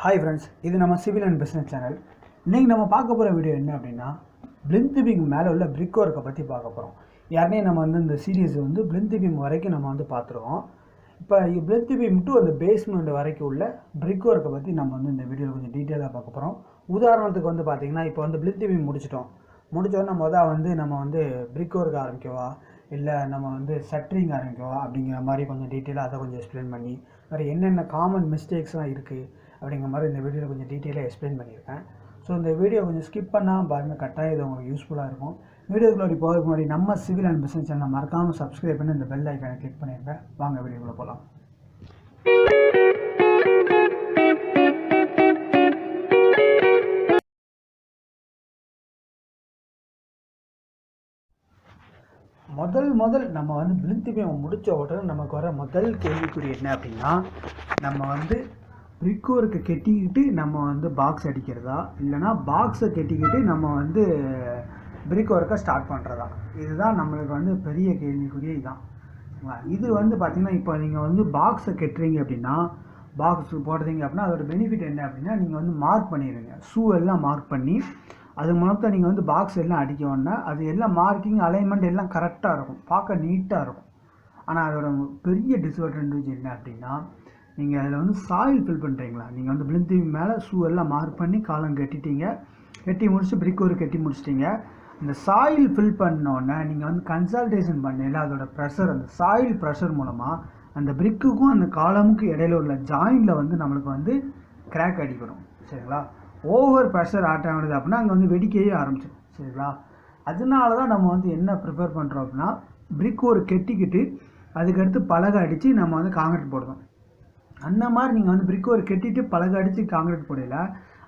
Hi friends, இது நம்ம civil and business channel. இன்றைக்கி நம்ம பார்க்க போகிற வீடியோ என்ன அப்படின்னா பிளிந்த் பீம் மேலே உள்ள பிரிக் ஒர்க்கை பற்றி பார்க்க போகிறோம். யாருனே நம்ம இந்த சீரீஸ் பிளிந்த் பீம் வரைக்கும் நம்ம பார்த்துருவோம். இப்போ பிளிந்த் பீம் டு அந்த பேஸ்மெண்ட் வரைக்கும் உள்ள பிரிக் ஒர்க்கை பற்றி நம்ம இந்த வீடியோவில் கொஞ்சம் டீட்டெயிலாக பார்க்க போகிறோம். உதாரணத்துக்கு பார்த்தீங்கன்னா இப்போ பிளிந்த் பீம் முடித்தோடனே நம்ம பிரிக் ஒர்க் ஆரம்பிக்கவா இல்லை நம்ம ஷட்டரிங் ஆரம்பிக்கவா அப்படிங்கிற மாதிரி கொஞ்சம் டீட்டெயிலாக அதை கொஞ்சம் எக்ஸ்பிளைன் பண்ணி வேறு என்னென்ன காமன் மிஸ்டேக்ஸ்லாம் இருக்குது அப்படிங்கிற மாதிரி இந்த வீடியோவில் கொஞ்சம் டீட்டெயிலாக எக்ஸ்பிளைன் பண்ணியிருக்கேன். ஸோ இந்த வீடியோ கொஞ்சம் ஸ்கிப் பண்ணால் பாருங்கள், கட்டாயம் இது உங்களுக்கு யூஸ்ஃபுல்லாக இருக்கும். வீடியோக்குள்ளே போகிறதுக்கு முன்னாடி நம்ம சிவில் அண்ட் பிஸ்னஸ் சேனலை மறக்காமல் சப்ஸ்கிரைப் பண்ணி இந்த பெல் ஐக்கானை கிளிக் பண்ணியிருக்கேன். வாங்க வீடியோக்குள்ளே போகலாம். முதல் நம்ம பிளிந்த் பீம் முடித்த உடனே நமக்கு வர முதல் கேள்விக்குறி என்ன அப்படின்னா, நம்ம பிரிக் ஒர்க்கை கெட்டிக்கிட்டு நம்ம பாக்ஸ் அடிக்கிறதா இல்லைனா பாக்ஸை கெட்டிக்கிட்டு நம்ம பிரிக் ஒர்க்கை ஸ்டார்ட் பண்ணுறதா, இதுதான் நம்மளுக்கு பெரிய கேள்விக்குரிய. இதுதான் இது பார்த்திங்கன்னா இப்போ நீங்கள் பாக்ஸை கெட்டுறீங்க அப்படின்னா, பாக்ஸ் போடுறீங்க அப்படின்னா அதோட பெனிஃபிட் என்ன அப்படின்னா, நீங்கள் மார்க் பண்ணிடுங்க. ஷூ எல்லாம் மார்க் பண்ணி அது மூலமாக நீங்கள் பாக்ஸ் எல்லாம் அடிக்கணுன்னா அது எல்லாம் மார்க்கிங் அலைன்மெண்ட் எல்லாம் கரெக்டாக இருக்கும், பார்க்க நீட்டாக இருக்கும். ஆனால் அதோட பெரிய டிஸ்அட்வான்டேஜ் என்ன அப்படின்னா, நீங்கள் அதில் சாயில் ஃபில் பண்ணுறீங்களா, நீங்கள் பிளிந்த் பீம் மேலே ஷூ எல்லாம் மார்க் பண்ணி காலம் கட்டிட்டீங்க, கட்டி முடிச்சு பிரிக் ஒர்க் கட்டி முடிச்சிட்டிங்க. இந்த சாயில் ஃபில் பண்ணோன்னே நீங்கள் கன்சல்டேஷன் பண்ணல அதோட ப்ரெஷர், அந்த சாயில் ப்ரெஷர் மூலமாக அந்த பிரிக்குக்கும் அந்த காலமுக்கும் இடையில உள்ள ஜாயிண்டில் நம்மளுக்கு கிராக் அடிக்கணும். சரிங்களா? ஓவர் ப்ரெஷர் ஆகிடுது அப்படின்னா அங்கே வெடிக்கையே ஆரம்பிச்சிடும். சரிங்களா? அதனால தான் நம்ம என்ன ப்ரிஃபர் பண்ணுறோம் அப்படின்னா, பிரிக் ஒர்க் கெட்டிக்கிட்டு அதுக்கடுத்து பலகை அடித்து நம்ம காங்கிரீட் போடுறோம். அந்த மாதிரி நீங்கள் பிரிக் ஒர்க் கெட்டிட்டு பலகை அடித்து காங்கிரீட் போடையில்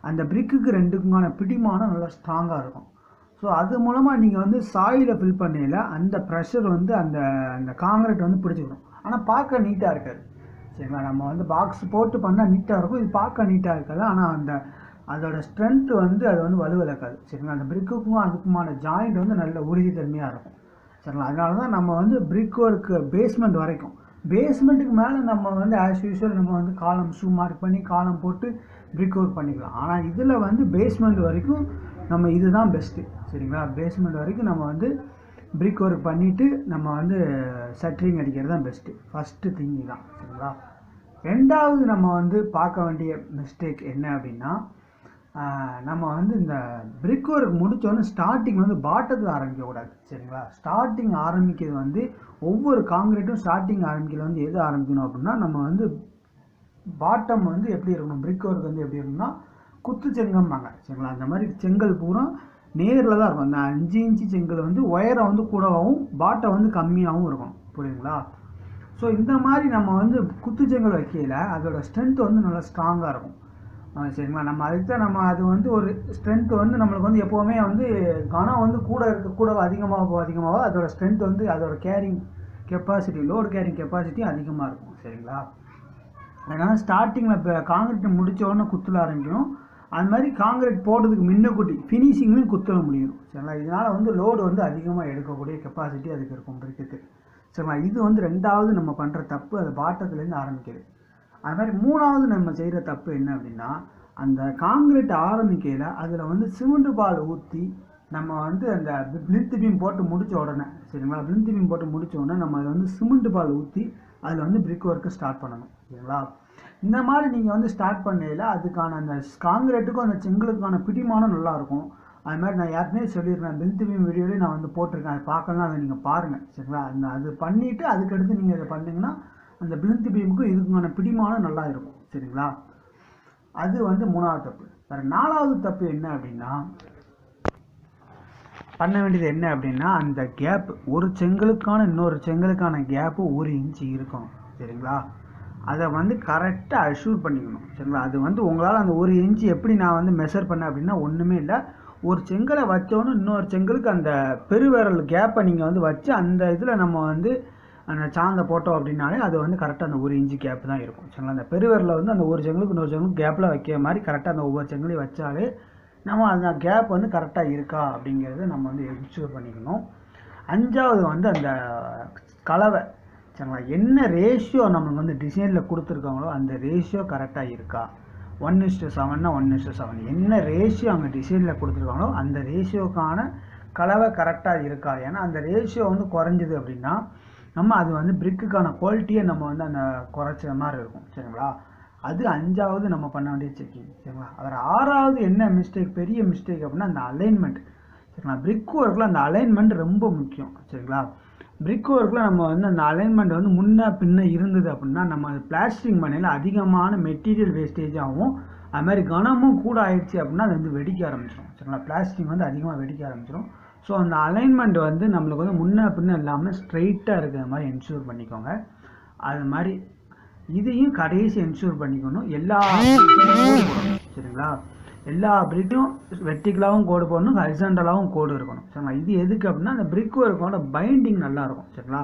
அந்த பிரிக்குக்கு ரெண்டுக்குமான பிடிமானம் நல்லா ஸ்ட்ராங்காக இருக்கும். ஸோ அது மூலமாக நீங்கள் சாயிலை ஃபில் பண்ணையில் அந்த ப்ரெஷர் அந்த அந்த காங்கிரீட் பிடிச்சிக்கணும். ஆனால் பார்க்க நீட்டாக இருக்காது. சரிங்களா? நம்ம பாக்ஸ் போட்டு பண்ணால் நீட்டாக இருக்கும், இது பார்க்க நீட்டாக இருக்காது. ஆனால் அதோட ஸ்ட்ரென்த்து அது வலுவிழக்காது. சரிங்களா? அந்த பிரிக்குக்கும் அதுக்குமான ஜாயிண்ட் நல்ல உறுதித்தன்மையாக இருக்கும். சரிங்களா? அதனால தான் நம்ம பிரிக் ஒர்க்கு பேஸ்மெண்ட் வரைக்கும், பேஸ்மெண்ட்டுக்கு மேலே நம்ம ஆஸ் யூஸ்வல் நம்ம காலம் ஷூ மார்க் பண்ணி காலம் போட்டு பிரிக் ஒர்க் பண்ணிக்கலாம். ஆனால் இதில் பேஸ்மெண்ட் வரைக்கும் நம்ம இதுதான் பெஸ்ட்டு. சரிங்களா? பேஸ்மெண்ட் வரைக்கும் நம்ம பிரிக் ஒர்க் பண்ணிவிட்டு நம்ம ஷட்டரிங் அடிக்கிறது தான் பெஸ்ட்டு. ஃபஸ்ட்டு திங் தான். சரிங்களா? ரெண்டாவது நம்ம பார்க்க வேண்டிய மிஸ்டேக் என்ன அப்படின்னா, நம்ம இந்த பிரிக் ஒர்க் முடித்தோடனே ஸ்டார்டிங் பாட்டத்தில் ஆரம்பிக்கக்கூடாது. சரிங்களா? ஸ்டார்டிங் ஆரம்பிக்கிறது ஒவ்வொரு காங்கிரீட்டும் ஸ்டார்டிங் ஆரம்பிக்கிறது எது ஆரம்பிக்கணும் அப்படின்னா, நம்ம பாட்டம் எப்படி இருக்கணும், பிரிக் ஒர்க் எப்படி இருக்கணும்னா குத்து செங்கம்பாங்க. சரிங்களா? அந்த மாதிரி செங்கல் பூரா நேரில் தான் இருக்கும். அந்த 5 இன்ச்சு செங்கல் உயரம் கூடவும் பாட்டை கம்மியாகவும் இருக்கணும். புரியுங்களா? ஸோ இந்த மாதிரி நம்ம குத்து செங்கல் வைக்கையில் அதோட ஸ்ட்ரென்த் நல்லா ஸ்ட்ராங்காக இருக்கும். சரிங்களா? நம்ம அதுக்கு தான் நம்ம அது ஒரு ஸ்ட்ரென்த் நம்மளுக்கு எப்போவுமே கனம் கூட அதிகமாக அதோட ஸ்ட்ரென்த் அதோட carrying capacity, load carrying capacity அதிகமாக இருக்கும். சரிங்களா? அதனால் ஸ்டார்டிங்கில் இப்போ காங்கிரீட் முடித்த உடனே குத்தில் ஆரம்பிக்கணும். அது மாதிரி காங்கிரீட் போடுறதுக்கு முன்னக்கூட்டி ஃபினிஷிங்லையும் குத்தல முடியும். சரிங்களா? இதனால் லோடு அதிகமாக எடுக்கக்கூடிய கெப்பாசிட்டி அதுக்கு இருக்கும் பிரிக்குக்கு. சரிங்களா? இது ரெண்டாவது நம்ம பண்ணுற தப்பு, அது பாட்டத்துலேருந்து ஆரம்பிக்குது. அது மாதிரி மூணாவது நம்ம செய்கிற தப்பு என்ன அப்படின்னா, அந்த காங்கிரீட் ஆரம்பிக்கையில் அதில் சிமெண்ட் பால் ஊற்றி நம்ம அந்த பிளிந்த் பீம் போட்டு முடித்த உடனே, சரிங்களா, பிளிந்த் பீம் போட்டு முடித்த உடனே நம்ம அதில் சிமெண்ட் பால் ஊற்றி அதில் பிரிக் ஒர்க்கை ஸ்டார்ட் பண்ணணும். சரிங்களா? இந்த மாதிரி நீங்கள் ஸ்டார்ட் பண்ணையில் அதுக்கான அந்த காங்கிரீட்டுக்கும் அந்த செங்கலுக்கான பிடிமானம் நல்லாயிருக்கும். அது மாதிரி நான் யாருக்குமே சொல்லியிருக்கேன், பிளிந்த் பீம் வீடியோலேயே நான் போட்டிருக்கேன், அது பார்க்கலாம், அதை நீங்கள் பாருங்கள். சரிங்களா? அது பண்ணிவிட்டு அதுக்கடுத்து நீங்கள் இதை பண்ணிங்கன்னா அந்த பிளிந்த் பீமுக்கும் இதுக்கான பிடிமானம் நல்லா இருக்கும். சரிங்களா? அது மூணாவது தப்பு. வேறு நாலாவது தப்பு என்ன அப்படின்னா, பண்ண வேண்டியது என்ன அப்படின்னா, அந்த கேப் ஒரு செங்கலுக்கான இன்னொரு செங்கலுக்கான கேப்பு 1 இன்ச்சு இருக்கும். சரிங்களா? அதை கரெக்டாக அஷ்யூர் பண்ணிக்கணும். சரிங்களா? அது உங்களால் அந்த 1 இன்ச்சு எப்படி நான் மெஷர் பண்ணேன் அப்படின்னா, ஒன்றுமே இல்லை, ஒரு செங்கலை வச்சோன்னு இன்னொரு செங்கலுக்கு அந்த பெருவிரல் கேப்பை நீங்கள் வச்சு அந்த இதில் நம்ம அந்த சாந்தை போட்டோம் அப்படின்னாலே அது கரெக்டாக அந்த 1 இன்ச்சு கேப் தான் இருக்கும். சரிங்களா? அந்த பெருவிரலில் அந்த ஒரு செங்கலுக்கு இன்னொரு செங்கலுக்கு கேப்பில் வைக்கிற மாதிரி கரெக்டாக அந்த ஒவ்வொரு செங்கலையும் வச்சாலே நம்ம அந்த கேப் கரெக்டாக இருக்கா அப்படிங்கிறத நம்ம என்ஷூர் பண்ணிக்கணும். அஞ்சாவது அந்த கலவை. சரிங்களா? என்ன ரேஷியோ நம்மளுக்கு டிசைனில் கொடுத்துருக்காங்களோ அந்த ரேஷியோ கரெக்டாக இருக்கா. 1:7னா 1:7 என்ன ரேஷியோ அங்கே டிசைனில் கொடுத்துருக்காங்களோ அந்த ரேஷியோக்கான கலவை கரெக்டாக இருக்கா. ஏன்னா அந்த ரேஷியோ வந்து குறைஞ்சிது அப்படின்னா நம்ம அது வந்து பிரிக்குக்கான குவாலிட்டியை நம்ம வந்து அந்த குறைச்ச மாதிரி இருக்கும். சரிங்களா, அது 5வது நம்ம பண்ண வேண்டிய செக்கிங். சரிங்களா, அதில் 6வது என்ன மிஸ்டேக், பெரிய மிஸ்டேக் அப்படின்னா அந்த அலைன்மெண்ட். சரிங்களா, பிரிக் ஒர்க்கில் அந்த அலைன்மெண்ட் ரொம்ப முக்கியம். சரிங்களா, பிரிக் ஒர்க்கில் நம்ம வந்து அந்த அலைன்மெண்ட் வந்து முன்ன பின்ன இருந்தது அப்படின்னா நம்ம அது பிளாஸ்டிங் பண்ணையில் அதிகமான மெட்டீரியல் வேஸ்டேஜ் ஆகும். அது மாதிரி கனமும் கூட ஆயிடுச்சு அப்படின்னா அது வந்து வெடிக்க ஆரம்பிச்சிடும். சரிங்களா, பிளாஸ்டிக் வந்து அதிகமாக வெடிக்க ஆரம்பிச்சிடும். ஸோ அந்த அலைன்மெண்ட் வந்து நம்மளுக்கு வந்து முன்ன பின்ன இல்லாமல் ஸ்ட்ரெயிட்டாக இருக்கிற மாதிரி என்ஷூர் பண்ணிக்கோங்க. அது மாதிரி இதையும் கடைசி என்ஷூர் பண்ணிக்கணும். எல்லா போடணும். சரிங்களா, எல்லா பிரிக்கும் வெர்டிகலாகவும் கோடு போடணும், ஹரிசாண்டலாகவும் கோடு இருக்கணும். சரிங்களா, இது எதுக்கு அப்படின்னா அந்த பிரிக் ஒர்க்கோட பைண்டிங் நல்லாயிருக்கும். சரிங்களா,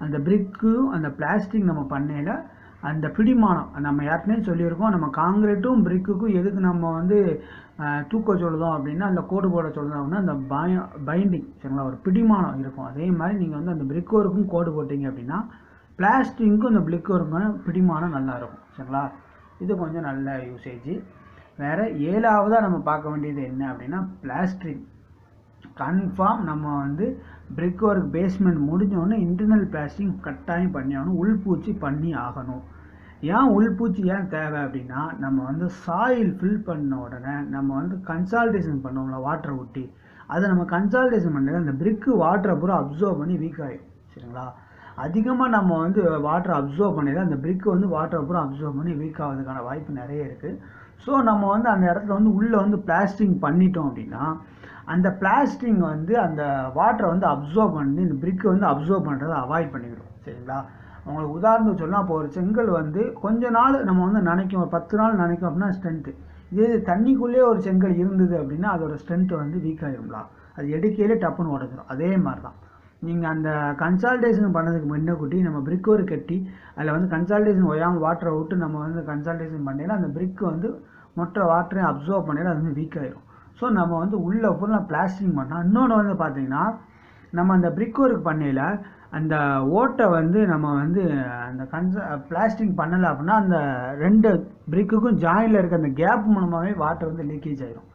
அந்த பிரிக்கும் அந்த பிளாஸ்டிக் நம்ம பண்ணையில் அந்த பிடிமானம் நம்ம ஏற்கனவே சொல்லியிருக்கோம். நம்ம காங்கிரீட்டும் பிரிக்குக்கும் எதுக்கு நம்ம வந்து தூக்க சொல்லுதோம் அப்படின்னா அந்த கோடு போட சொல்லுதோம் அப்படின்னா அந்த பைண்டிங். சரிங்களா, ஒரு பிடிமானம் இருக்கும். அதே மாதிரி நீங்கள் வந்து அந்த பிரிக் ஒர்க்கும் கோடு போட்டிங்க அப்படின்னா பிளாஸ்டிக்கும் இந்த பிரிக் ஒர்க்குமான பிடிமானம் நல்லாயிருக்கும். சரிங்களா, இது கொஞ்சம் நல்ல யூசேஜ். வேறு 7வதாக நம்ம பார்க்க வேண்டியது என்ன அப்படின்னா பிளாஸ்டரிங். கன்ஃபார்ம் நம்ம வந்து பிரிக் ஒர்க் பேஸ்மெண்ட் முடிஞ்சோடனே இன்டர்னல் பிளாஸ்டிங் கட்டாயம் பண்ணி ஆகணும், உள்பூச்சி பண்ணி ஆகணும். ஏன் உள்பூச்சி ஏன் தேவை அப்படின்னா நம்ம வந்து சாயில் ஃபில் பண்ண உடனே நம்ம வந்து கன்சால்டேஷன் பண்ணுவோம்ல வாட்டரை ஊட்டி, அதை நம்ம கன்சால்டேஷன் பண்ணல அந்த பிரிக்கு வாட்டரை பூரா அப்சர்வ் பண்ணி வீக் ஆகிடும். சரிங்களா, அதிகமாக நம்ம வந்து வாட்டரை அப்சர்வ் பண்ணிடலாம், அந்த பிரிக்கு வந்து வாட்டரை பூரா அப்சர்வ் பண்ணி வீக் ஆகிறதுக்கான வாய்ப்பு நிறைய இருக்குது. ஸோ நம்ம வந்து அந்த இடத்துல வந்து உள்ளே வந்து பிளாஸ்டிங் பண்ணிட்டோம் அப்படின்னா அந்த பிளாஸ்டிங் வந்து அந்த வாட்டரை வந்து அப்சர்வ் பண்ணி இந்த பிரிக்கு வந்து அப்சர்வ் பண்ணுறதை அவாய்ட் பண்ணிவிடும். சரிங்களா, உங்களுக்கு உதாரணத்துக்கு சொன்னால் இப்போ ஒரு செங்கல் வந்து கொஞ்ச நாள் நம்ம வந்து நினைக்கும், ஒரு 10 நாள் நினைக்கும் அப்படின்னா ஸ்ட்ரென்த்து. இதே தண்ணிக்குள்ளேயே ஒரு செங்கல் இருந்தது அப்படின்னா அதோட ஸ்ட்ரென்த்து வந்து வீக் ஆகிடும்லாம், அது எடுக்கையிலே டப்புன்னு உடஞ்சிடும். அதே மாதிரி தான் நீங்கள் அந்த கன்சால்டேஷன் பண்ணதுக்கு முன்னக்கூட்டி நம்ம பிரிக் ஒர்க் கட்டி அதில் வந்து கன்சால்டேஷன் ஒய்யாமல் வாட்டரை விட்டு நம்ம வந்து கன்சால்டேஷன் பண்ணினா அந்த பிரிக்கு வந்து மொத்த வாட்டரையும் அப்சர்வ் பண்ணினா அது வந்து வீக் ஆகிடும். ஸோ நம்ம வந்து உள்ளே ஃபுல்லாக பிளாஸ்டிங் பண்ணால் இன்னொன்று வந்து பார்த்திங்கன்னா நம்ம அந்த பிரிக் ஒர்க் பண்ணையில் அந்த ஓட்டை வந்து நம்ம வந்து அந்த பிளாஸ்டிங் பண்ணலை அப்படின்னா அந்த 2 பிரிக்குக்கும் ஜாயினில் இருக்க அந்த கேப் மூலமாகவே வாட்டர் வந்து லீக்கேஜ் ஆகிடும்.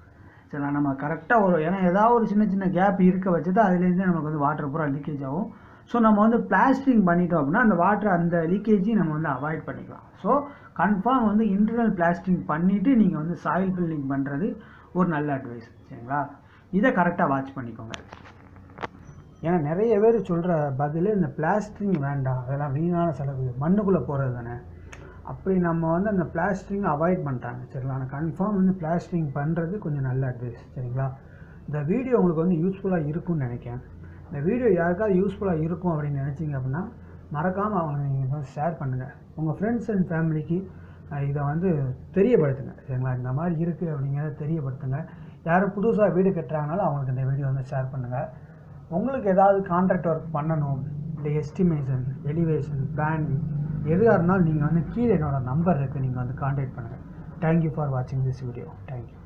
சரி, நம்ம கரெக்டாக ஏன்னா ஏதாவது ஒரு சின்ன சின்ன கேப் இருக்க வச்சுட்டு அதுலேருந்து நமக்கு வந்து வாட்டர் பூரா லீக்கேஜ் ஆகும். ஸோ நம்ம வந்து பிளாஸ்டிங் பண்ணிட்டோம் அப்படின்னா அந்த வாட்டர் அந்த லீக்கேஜையும் நம்ம வந்து அவாய்ட் பண்ணிக்கலாம். ஸோ கன்ஃபார்ம் வந்து இன்டர்னல் பிளாஸ்டிங் பண்ணிவிட்டு நீங்கள் வந்து சாயில் ஃபில்லிங் பண்ணுறது ஒரு நல்ல அட்வைஸ். சரிங்களா, இதை கரெக்டாக வாட்ச் பண்ணிக்கோங்க. ஏன்னா நிறைய பேர் சொல்கிற பதில் இந்த பிளாஸ்டிங் வேண்டாம், அதெல்லாம் வீணான செலவு, மண்ணுக்குள்ளே போகிறது தானே, அப்படி நம்ம வந்து அந்த பிளாஸ்டிங் அவாய்ட் பண்ணுறாங்க. சரிங்களா, நான் கன்ஃபார்ம் வந்து பிளாஸ்டிங் பண்ணுறது கொஞ்சம் நல்ல அட்வைஸ். சரிங்களா, இந்த வீடியோ உங்களுக்கு வந்து யூஸ்ஃபுல்லாக இருக்கும்னு நினைக்கிறேன். இந்த வீடியோ யாருக்காவது யூஸ்ஃபுல்லாக இருக்கும் அப்படின்னு நினச்சிங்க அப்படின்னா மறக்காமல் அவங்க நீங்கள் வந்து ஷேர் பண்ணுங்கள், உங்கள் ஃப்ரெண்ட்ஸ் அண்ட் ஃபேமிலிக்கு இதை வந்து தெரியப்படுத்துங்க. சரிங்களா, இந்த மாதிரி இருக்குது அப்படிங்கிறத தெரியப்படுத்துங்க. யாரும் புதுசாக வீடு கட்டுறாங்கனாலும் அவங்களுக்கு இந்த வீடியோ வந்து ஷேர் பண்ணுங்கள். உங்களுக்கு ஏதாவது கான்ட்ராக்ட் ஒர்க் பண்ணணும், இல்லை எஸ்டிமேஷன், எலிவேஷன், பிளானிங் எதுவாக இருந்தாலும் நீங்கள் வந்து கீழே என்னோடய நம்பர் இருக்குது, நீங்கள் வந்து கான்டாக்ட் பண்ணுங்கள். தேங்க்யூ ஃபார் வாட்சிங் திஸ் வீடியோ. தேங்க்யூ.